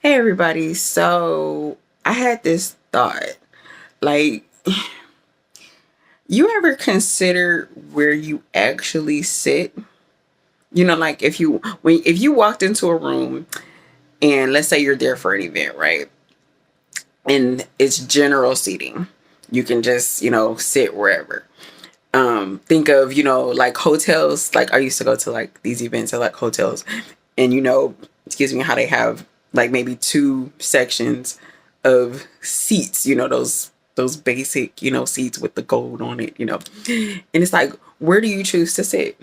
Hey everybody. So I had this thought. Like, you ever consider where you actually sit? Like if you walked into a room and let's say you're there for an event, right? And it's general seating. You can just, sit wherever. Think of, like hotels. Like I used to go to like these events at like hotels and excuse me, how they have like maybe two sections of seats, those basic, seats with the gold on it. And it's like, where do you choose to sit?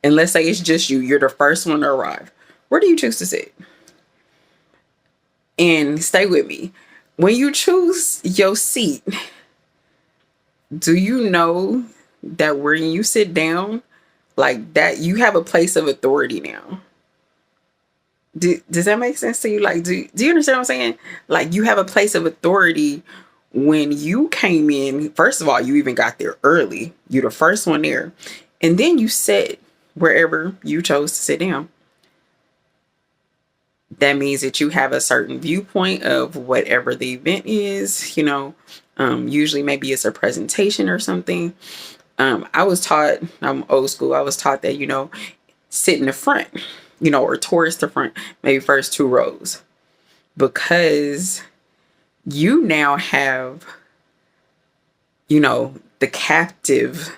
And let's say it's just you're the first one to arrive. Where do you choose to sit? And stay with me. When you choose your seat, do you know that when you sit down, like that, you have a place of authority now? Does that make sense to you? Like, do you understand what I'm saying? Like, you have a place of authority when you came in. First of all, you even got there early. You're the first one there. And then you sit wherever you chose to sit down. That means that you have a certain viewpoint of whatever the event is, usually maybe it's a presentation or something. I was taught, I'm old school, I was taught that, sit in the front, or towards the front, maybe first two rows, because you now have, the captive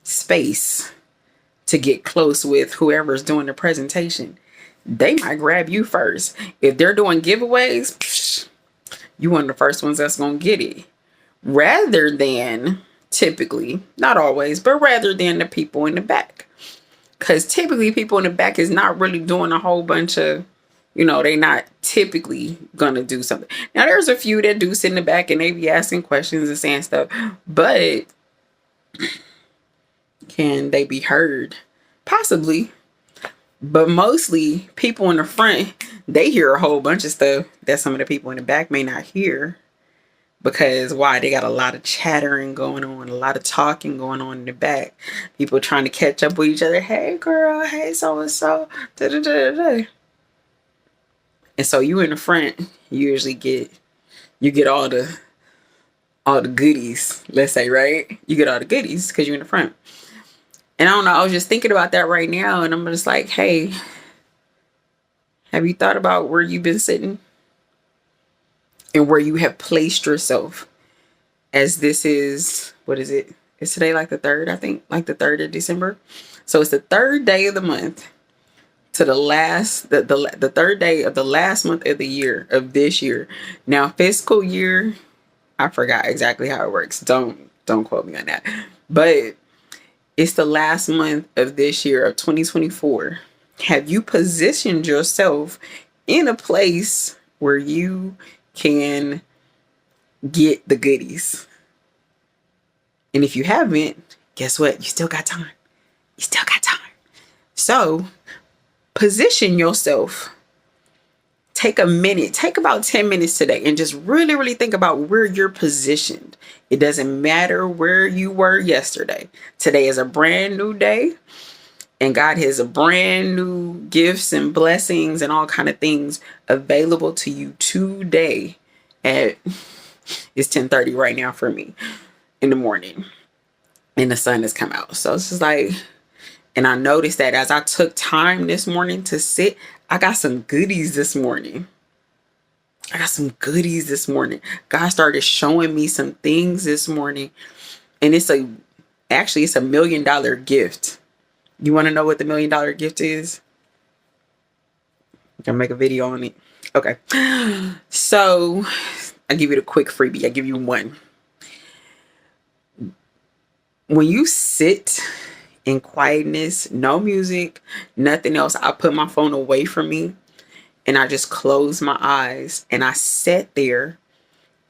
space to get close with whoever's doing the presentation. They might grab you first. If they're doing giveaways, you one of the first ones that's going to get it. Rather than, typically, not always, but rather than the people in the back. Because typically people in the back is not really doing a whole bunch of, they not typically going to do something. Now, there's a few that do sit in the back and they be asking questions and saying stuff. But can they be heard? Possibly. But mostly people in the front, they hear a whole bunch of stuff that some of the people in the back may not hear. Because why? They got a lot of chattering going on, a lot of talking going on in the back. People trying to catch up with each other. Hey girl, hey so and so. And so you in the front, you usually get all the goodies, let's say, right? You get all the goodies because you're in the front. And I don't know, I was just thinking about that right now, and I'm just like, hey, have you thought about where you've been sitting? And where you have placed yourself, as this is, what is it? It's today like the 3rd, I think, like the 3rd of December. So it's the 3rd day of the month to the last, the 3rd day of the last month of the year, of this year. Now, fiscal year, I forgot exactly how it works. Don't quote me on that. But it's the last month of this year of 2024. Have you positioned yourself in a place where you can get the goodies? And if you haven't, guess what? You still got time. You still got time. So position yourself. Take a minute, take about 10 minutes today and just really, really think about where you're positioned. It doesn't matter where you were yesterday. Today is a brand new day. And God has a brand new gifts and blessings and all kind of things available to you today. At it's 10:30 right now for me in the morning, and the sun has come out. So it's just like, and I noticed that as I took time this morning to sit, I got some goodies this morning. God started showing me some things this morning, and it's a $1 million gift. You want to know what the $1 million gift is? I'm gonna make a video on it. Okay. So I give you the quick freebie. I give you one. When you sit in quietness, no music, nothing else, I put my phone away from me and I just closed my eyes and I sat there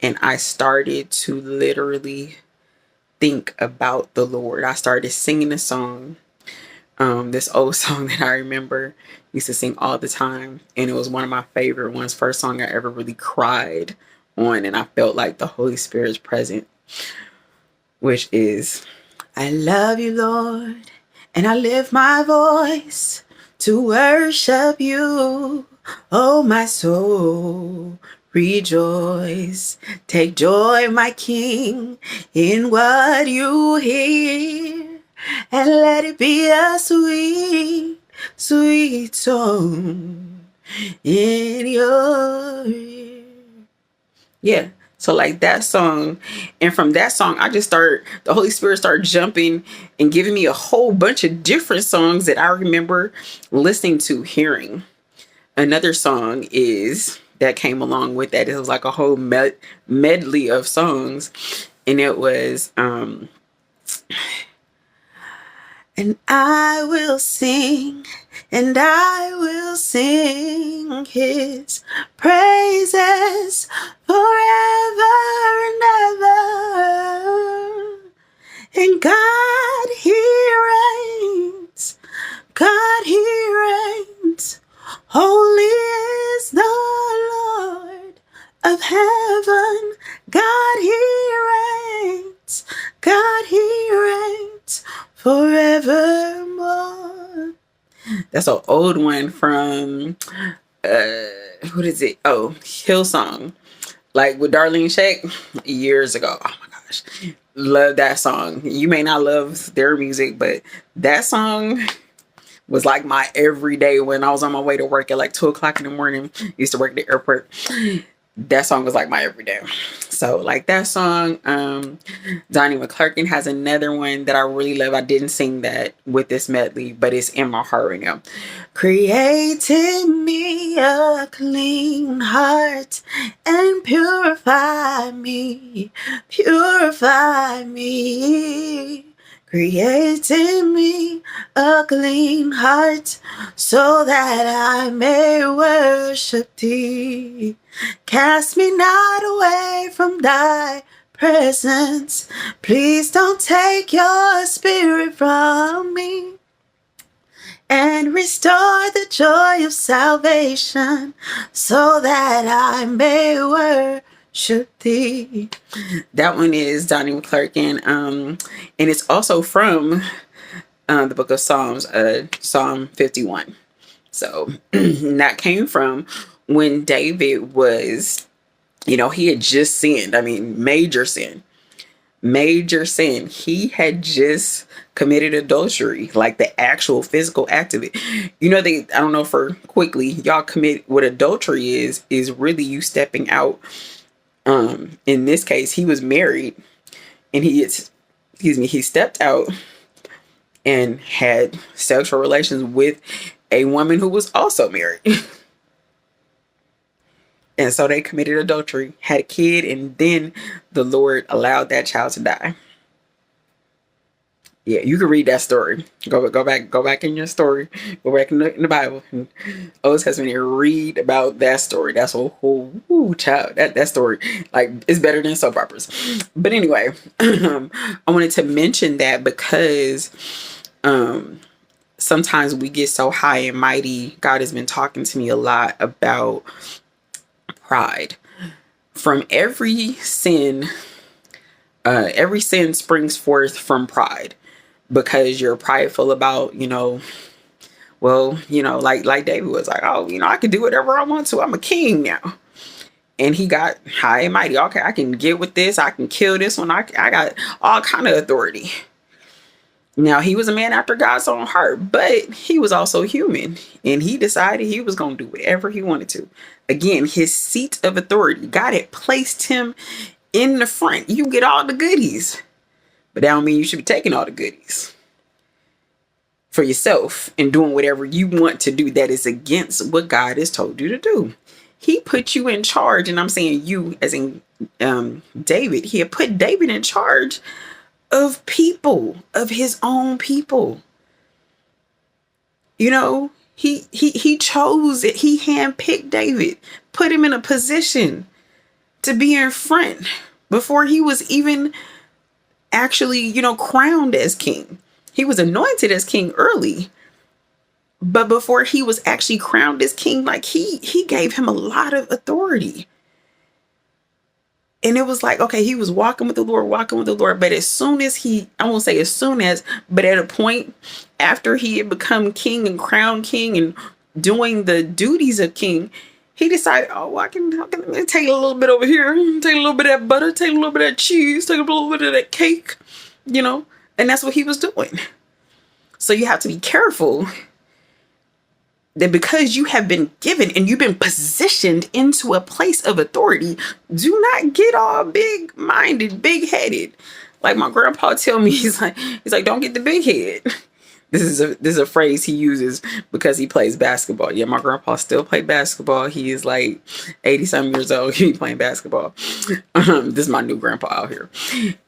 and I started to literally think about the Lord. I started singing a song. This old song that I remember used to sing all the time, and it was one of my favorite ones. First song I ever really cried on, and I felt like the Holy Spirit's present, which is, I love you, Lord, and I lift my voice to worship you. Oh, Oh, my soul, rejoice. Take joy, my King, in what you hear, and let it be a sweet, sweet song in your ear. Yeah. So like that song, and from that song, the Holy Spirit started jumping and giving me a whole bunch of different songs that I remember listening to, hearing. Another song that came along with that. It was like a whole medley of songs, and it was and I will sing, and I will sing his praises forever and ever. And God, he reigns. God, he reigns. Holy is the Lord of heaven. God, he reigns. God, he reigns forevermore. That's an old one from what is it? Oh, Hillsong. Like with Darlene Shake years ago. Oh my gosh. Love that song. You may not love their music, but that song was like my everyday when I was on my way to work at like 2 o'clock in the morning. Used to work at the airport. That song was like my everyday. So like that song. Donnie McClurkin has another one that I really love. I didn't sing that with this medley, but it's in my heart right now. Create in me a clean heart and purify me. Purify me. Create in me a clean heart so that I may worship thee. Cast me not away from thy presence. Please don't take your spirit from me. And restore the joy of salvation so that I may worship thee. That one is Donnie McClurkin. And it's also from the book of Psalms, Psalm 51. So that came from when David was, he had just sinned. I mean, major sin. He had just committed adultery, like the actual physical act of it. I don't know, for quickly, y'all commit what adultery is really you stepping out. In this case, he was married and he stepped out and had sexual relations with a woman who was also married. And so they committed adultery, had a kid, and then the Lord allowed that child to die. Yeah, you can read that story. Go back in your story. Go back in the Bible, and Old Testament, and read about that story. That's a whole child. That story, like, is better than soap operas. But anyway, I wanted to mention that because sometimes we get so high and mighty. God has been talking to me a lot about pride. From every sin springs forth from pride, because you're prideful about, like David was like, oh, I can do whatever I want to. I'm a king now. And he got high and mighty. Okay, I can get with this. I can kill this one. I got all kind of authority. Now, he was a man after God's own heart, but he was also human, and he decided he was going to do whatever he wanted to. Again, his seat of authority, God had placed him in the front. You get all the goodies, but that don't mean you should be taking all the goodies for yourself and doing whatever you want to do that is against what God has told you to do. He put you in charge, and I'm saying you as in David. He had put David in charge of people, of his own people. He chose it. He handpicked David, put him in a position to be in front before he was even actually, crowned as king. He was anointed as king early, but before he was actually crowned as king, like he gave him a lot of authority. And it was like, okay, he was walking with the Lord. But as soon as but at a point after he had become king and crowned king and doing the duties of king, He decided, oh, I can take a little bit over here, take a little bit of that butter, take a little bit of that cheese, take a little bit of that cake, you know, and that's what he was doing. So you have to be careful that because you have been given and you've been positioned into a place of authority, do not get all big minded, big headed. Like my grandpa tell me, he's like, don't get the big head. This is a phrase he uses because he plays basketball. Yeah, my grandpa still play basketball. He is like 80-something years old. He be playing basketball. This is my new grandpa out here.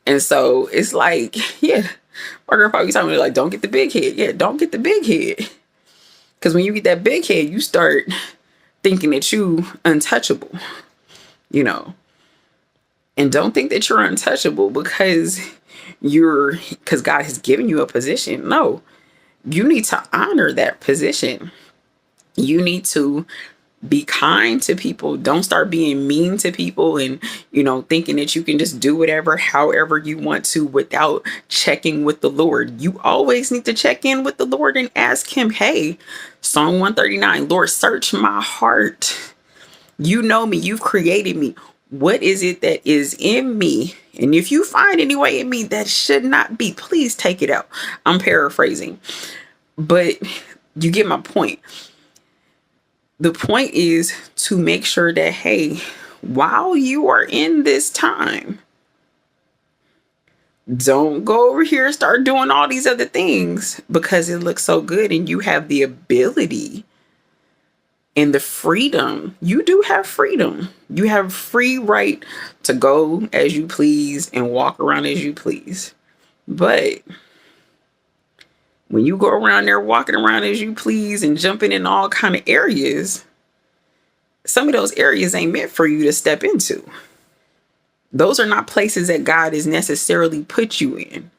And so it's like, yeah, my grandpa be telling me like, don't get the big head. Yeah, don't get the big head. Because when you get that big head, you start thinking that you untouchable, you know. And don't think that you're untouchable because God has given you a position. No, you need to honor that position. You need to be kind to people. Don't start being mean to people and, thinking that you can just do whatever, however you want to without checking with the Lord. You always need to check in with the Lord and ask him, hey, Psalm 139, Lord, search my heart. You know me. You've created me. What is it that is in me? And if you find any way in me that should not be, please take it out. I'm paraphrasing, but you get my point. The point is to make sure that, hey, while you are in this time, don't go over here and start doing all these other things because it looks so good and you have the ability and the freedom. You do have freedom. You have free right to go as you please and walk around as you please. But when you go around there walking around as you please and jumping in all kind of areas, some of those areas ain't meant for you to step into. Those are not places that God has necessarily put you in.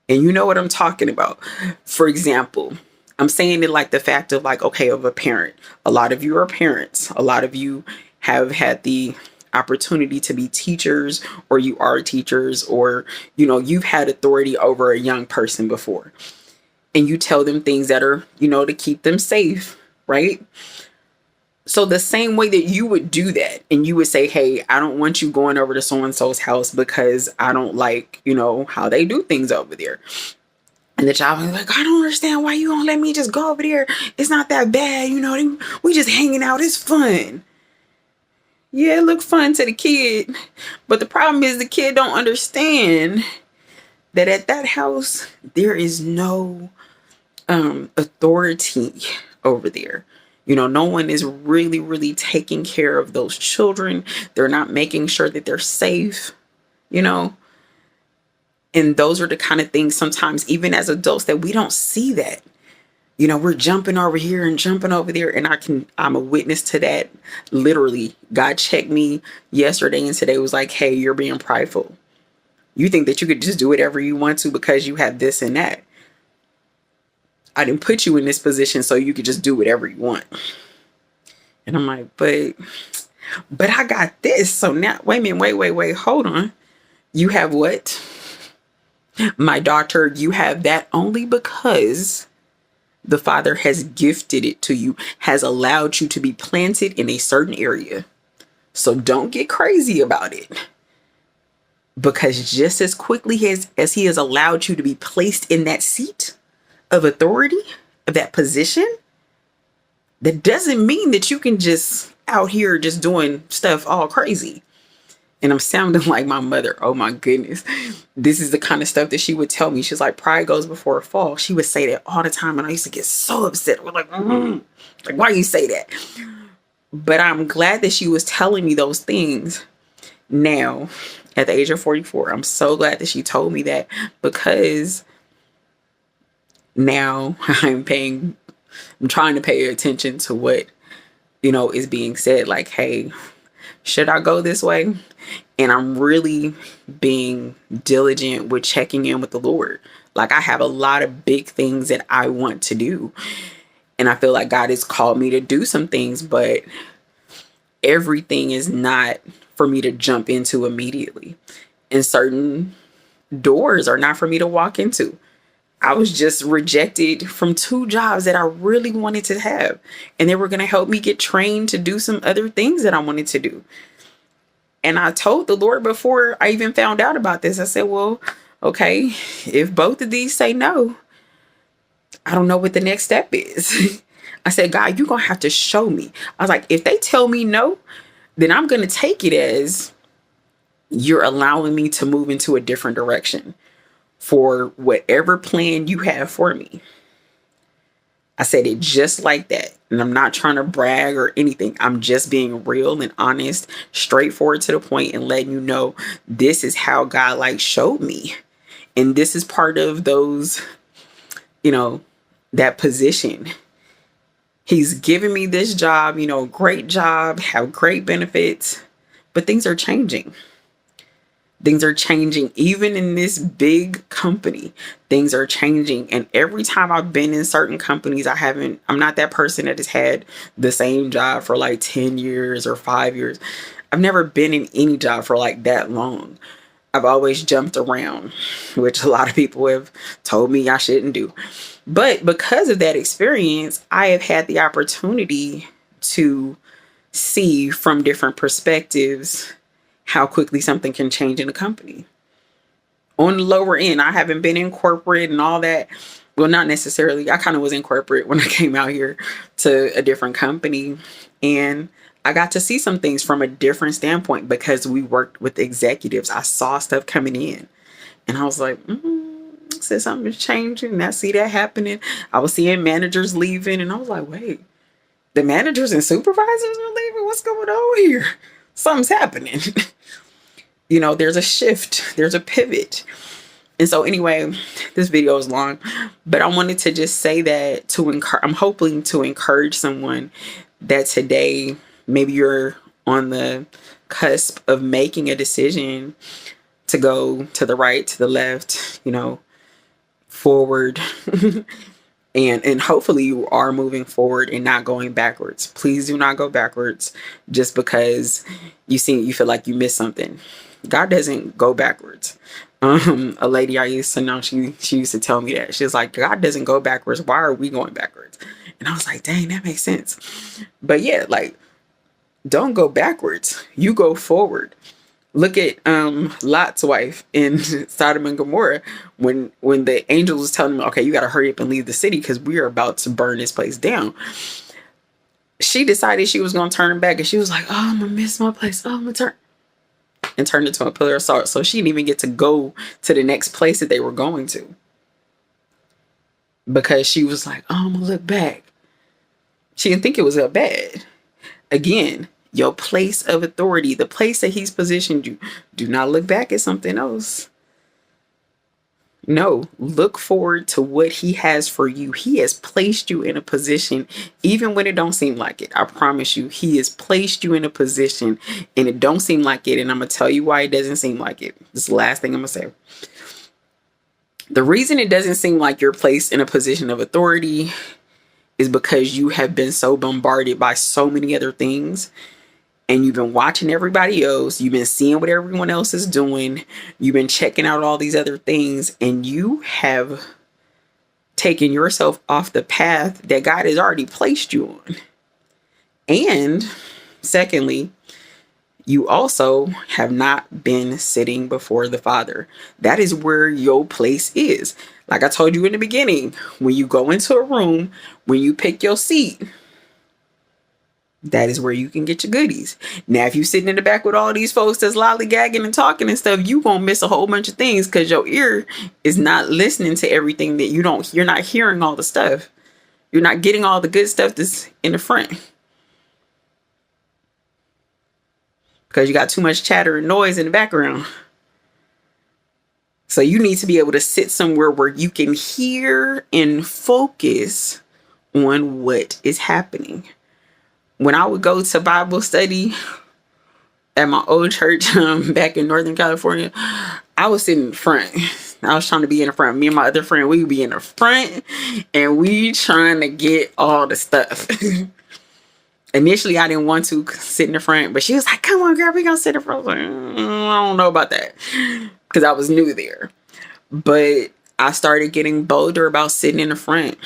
And you know what I'm talking about. For example, I'm saying it like the fact of like, okay, of a parent. A lot of you are parents. A lot of you have had the opportunity to be teachers, or you are teachers, or, you've had authority over a young person before. And you tell them things that are, to keep them safe, right? So the same way that you would do that and you would say, hey, I don't want you going over to so-and-so's house because I don't like, how they do things over there. And the child was like, I don't understand why you don't let me just go over there. It's not that bad. We just hanging out. It's fun. Yeah, it looked fun to the kid. But the problem is the kid don't understand that at that house, there is no authority over there. No one is really, really taking care of those children. They're not making sure that they're safe, And those are the kind of things sometimes, even as adults, that we don't see that. We're jumping over here and jumping over there. And I'm a witness to that. Literally, God checked me yesterday and today was like, hey, you're being prideful. You think that you could just do whatever you want to because you have this and that. I didn't put you in this position so you could just do whatever you want. And I'm like, but I got this. So now, wait a minute, wait, hold on. You have what? My daughter, you have that only because the Father has gifted it to you, has allowed you to be planted in a certain area. So don't get crazy about it. Because just as quickly as he has allowed you to be placed in that seat of authority, of that position, that doesn't mean that you can just out here just doing stuff all crazy. And I'm sounding like my mother. Oh my goodness. This is the kind of stuff that she would tell me. She's like, pride goes before a fall. She would say that all the time. And I used to get so upset. We're like, like, why you say that? But I'm glad that she was telling me those things now at the age of 44. I'm so glad that she told me that, because now I'm trying to pay attention to what, is being said. Like, hey, should I go this way? And I'm really being diligent with checking in with the Lord. Like, I have a lot of big things that I want to do. And I feel like God has called me to do some things, but everything is not for me to jump into immediately. And certain doors are not for me to walk into. I was just rejected from 2 jobs that I really wanted to have. And they were going to help me get trained to do some other things that I wanted to do. And I told the Lord before I even found out about this, I said, well, okay, if both of these say no, I don't know what the next step is. I said, God, you're going to have to show me. I was like, if they tell me no, then I'm going to take it as you're allowing me to move into a different direction for whatever plan you have for me. I said it just like that. And I'm not trying to brag or anything. I'm just being real and honest, straightforward to the point, and letting you know this is how God like showed me. And this is part of those, that position. He's given me this job, great job, have great benefits, but things are changing. Things are changing even in this big company. Things are changing. And every time I've been in certain companies, I'm not that person that has had the same job for like 10 years or 5 years. I've never been in any job for like that long. I've always jumped around, which a lot of people have told me I shouldn't do. But because of that experience, I have had the opportunity to see from different perspectives how quickly something can change in a company. On the lower end, I haven't been in corporate and all that. Well, not necessarily. I kind of was in corporate when I came out here to a different company. And I got to see some things from a different standpoint because we worked with executives. I saw stuff coming in. And I was like, said something's changing. And I see that happening. I was seeing managers leaving. And I was like, wait, the managers and supervisors are leaving? What's going on here? Something's happening. There's a shift, there's a pivot. And so anyway, this video is long, but I wanted to just say that I'm hoping to encourage someone that today, maybe you're on the cusp of making a decision to go to the right, to the left, forward. And hopefully you are moving forward and not going backwards. Please do not go backwards just because you feel like you missed something. God doesn't go backwards. A lady I used to know, she used to tell me that. She was like, God doesn't go backwards. Why are we going backwards? And I was like, dang, that makes sense. But yeah, like, don't go backwards. You go forward. Look at Lot's wife in Sodom and Gomorrah when the angel was telling him, okay, you got to hurry up and leave the city because we are about to burn this place down. She decided she was going to turn back, and she was like, oh, I'm going to miss my place. Oh, I'm going to turn. And turned into a pillar of salt. So she didn't even get to go to the next place that they were going to because she was like, oh, I'm going to look back. She didn't think it was that bad. Again, your place of authority, the place that he's positioned you. Do not look back at something else. No, look forward to what he has for you. He has placed you in a position, even when it don't seem like it. I promise you, he has placed you in a position and it don't seem like it. And I'm going to tell you why it doesn't seem like it. This is the last thing I'm going to say. The reason it doesn't seem like you're placed in a position of authority is because you have been so bombarded by so many other things. And you've been watching everybody else. You've been seeing what everyone else is doing. You've been checking out all these other things. And you have taken yourself off the path that God has already placed you on. And secondly, you also have not been sitting before the Father. That is where your place is. Like I told you in the beginning, when you go into a room, when you pick your seat, that is where you can get your goodies. Now, if you're sitting in the back with all these folks that's lollygagging and talking and stuff, you won't miss a whole bunch of things because your ear is not listening to everything that you're not hearing all the stuff. You're not getting all the good stuff that's in the front. Because you got too much chatter and noise in the background. So you need to be able to sit somewhere where you can hear and focus on what is happening. When I would go to Bible study at my old church back in Northern California, I was sitting in front. I was trying to be in the front. Me and my other friend, we would be in the front and we trying to get all the stuff. Initially, I didn't want to sit in the front, but she was like, come on, girl, we gonna sit in front. I was like, I don't know about that because I was new there. But I started getting bolder about sitting in the front.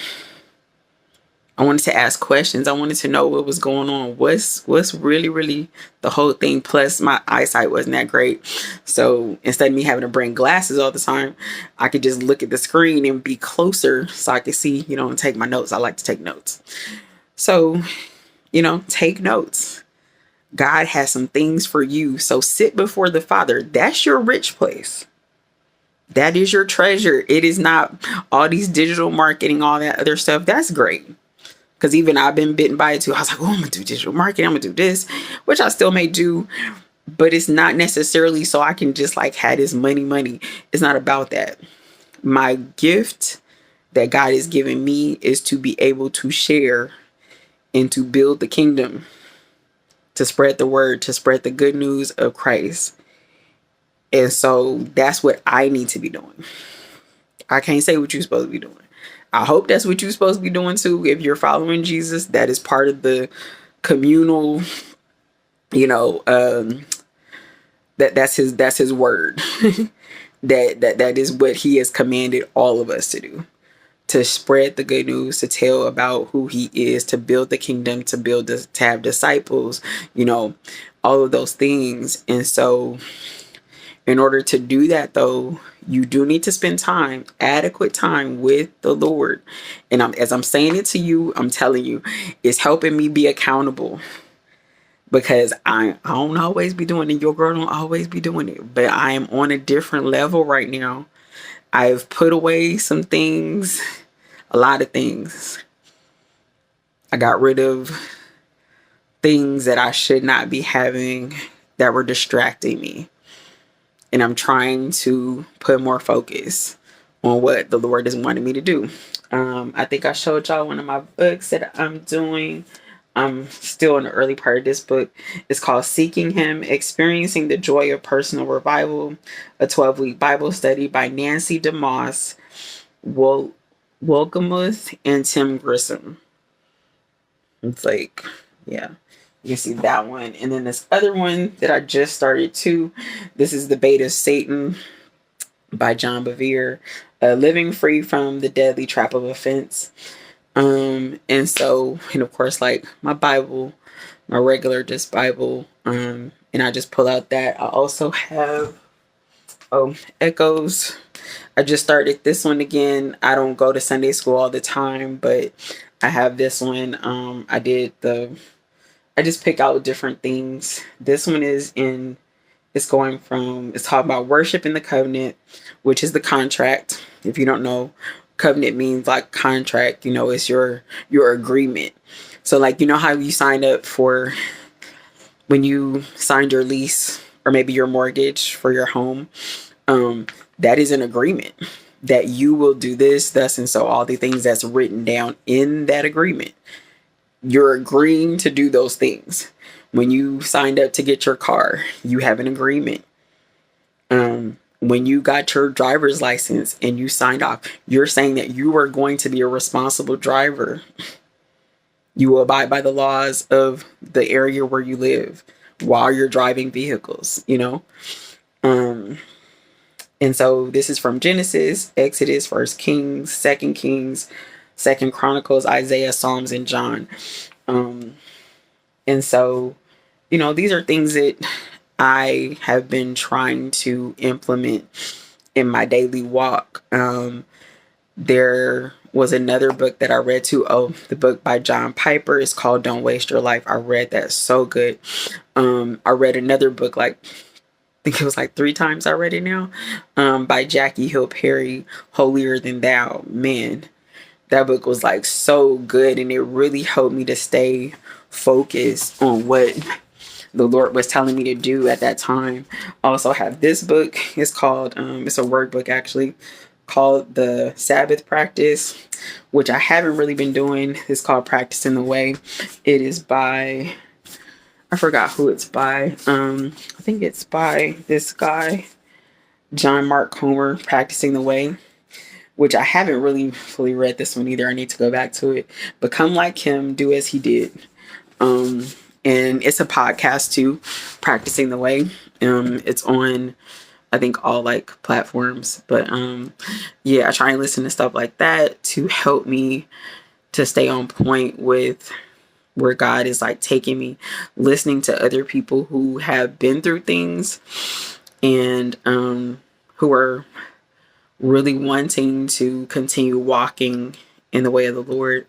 I wanted to ask questions. I wanted to know what was going on. What's really the whole thing. Plus, my eyesight wasn't that great. So instead of me having to bring glasses all the time, I could just look at the screen and be closer so I could see, and take my notes. I like to take notes. So, take notes. God has some things for you. So sit before the Father. That's your rich place. That is your treasure. It is not all these digital marketing, all that other stuff. That's great. Because even I've been bitten by it too. I was like, oh, I'm going to do digital marketing. I'm going to do this, which I still may do. But it's not necessarily so I can just like have this money. It's not about that. My gift that God has given me is to be able to share and to build the kingdom, to spread the word, to spread the good news of Christ. And so that's what I need to be doing. I can't say what you're supposed to be doing. I hope that's what you're supposed to be doing too. If you're following Jesus, that is part of the communal, that's his word. that is what he has commanded all of us to do. To spread the good news, to tell about who he is, to build the kingdom, to have disciples, all of those things. And so in order to do that, though, you do need to spend time, adequate time with the Lord. And as I'm saying it to you, I'm telling you, it's helping me be accountable. Because I don't always be doing it. Your girl don't always be doing it. But I am on a different level right now. I've put away some things, a lot of things. I got rid of things that I should not be having that were distracting me. And I'm trying to put more focus on what the Lord is wanting me to do. I think I showed y'all one of my books that I'm doing. I'm still in the early part of this book. It's called Seeking Him, Experiencing the Joy of Personal Revival, a 12-week Bible study by Nancy DeMoss, Wolgemuth, and Tim Grissom. It's like, yeah. You can see that one. And then this other one that I just started too. This is The Bait of Satan by John Bevere. Living Free from the Deadly Trap of Offense. And of course, like my Bible, my regular just Bible. And I just pull out that. I also have, Echoes. I just started this one again. I don't go to Sunday school all the time, but I have this one. I just pick out different things. This one it's talking about worship in the covenant, which is the contract. If you don't know, covenant means like contract, it's your agreement. So like, how you signed up for when you signed your lease or maybe your mortgage for your home, that is an agreement that you will do this, thus, and so all the things that's written down in that agreement. You're agreeing to do those things. When you signed up to get your car, you have an agreement. When you got your driver's license and you signed off, you're saying that you are going to be a responsible driver. You will abide by the laws of the area where you live while you're driving vehicles, And so this is from Genesis, Exodus, 1 Kings, 2 Kings, 2 Chronicles, Isaiah, Psalms, and John. And so, these are things that I have been trying to implement in my daily walk. There was another book that I read too. The book by John Piper is called Don't Waste Your Life. I read that. So good. I read another book, I think it was 3 times I read it now, by Jackie Hill Perry, Holier Than Thou. Man, that book was so good, and it really helped me to stay focused on what the Lord was telling me to do at that time. I also have this book. It's called, it's a workbook actually, called The Sabbath Practice, which I haven't really been doing. It's called Practicing the Way. It is by, I forgot who it's by. I think it's by this guy, John Mark Comer, Practicing the Way, which I haven't really fully read this one either. I need to go back to it. Become like him, do as he did. And it's a podcast too, Practicing the Way. It's on I think all like platforms. But yeah, I try and listen to stuff like that to help me to stay on point with where God is like taking me, listening to other people who have been through things and who are really wanting to continue walking in the way of the Lord.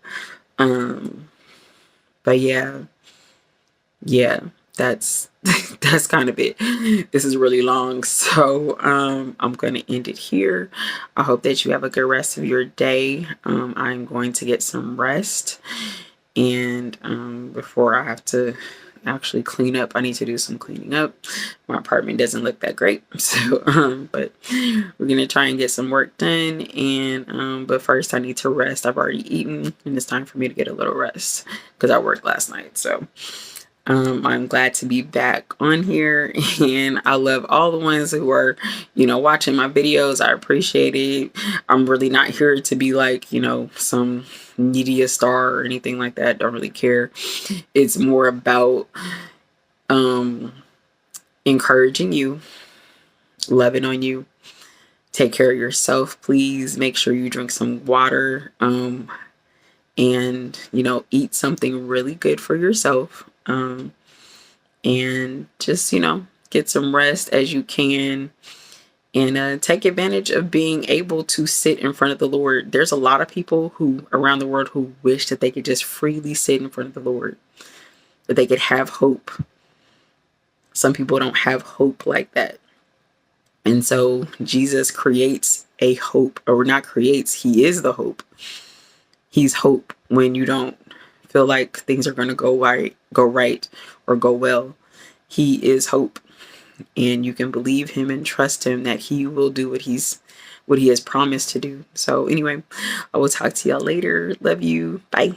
But yeah, that's that's kind of it. This is really long, so I'm going to end it here. I hope that you have a good rest of your day. I'm going to get some rest, and before I have to actually clean up, I need to do some cleaning up. My apartment doesn't look that great, so but we're gonna try and get some work done. And but first I need to rest. I've already eaten, and it's time for me to get a little rest because I worked last night. So I'm glad to be back on here, and I love all the ones who are, watching my videos. I appreciate it. I'm really not here to be like, some media star or anything like that. Don't really care. It's more about encouraging you, loving on you. Take care of yourself, please. Make sure you drink some water, and eat something really good for yourself. And just, get some rest as you can, and take advantage of being able to sit in front of the Lord. There's a lot of people who around the world who wish that they could just freely sit in front of the Lord, that they could have hope. Some people don't have hope like that. And so Jesus creates a hope, or not creates, he is the hope. He's hope when you don't feel like things are going to go right, or go well. He is hope, and you can believe him and trust him that he will do what he has promised to do. So anyway, I will talk to y'all later. Love you. Bye.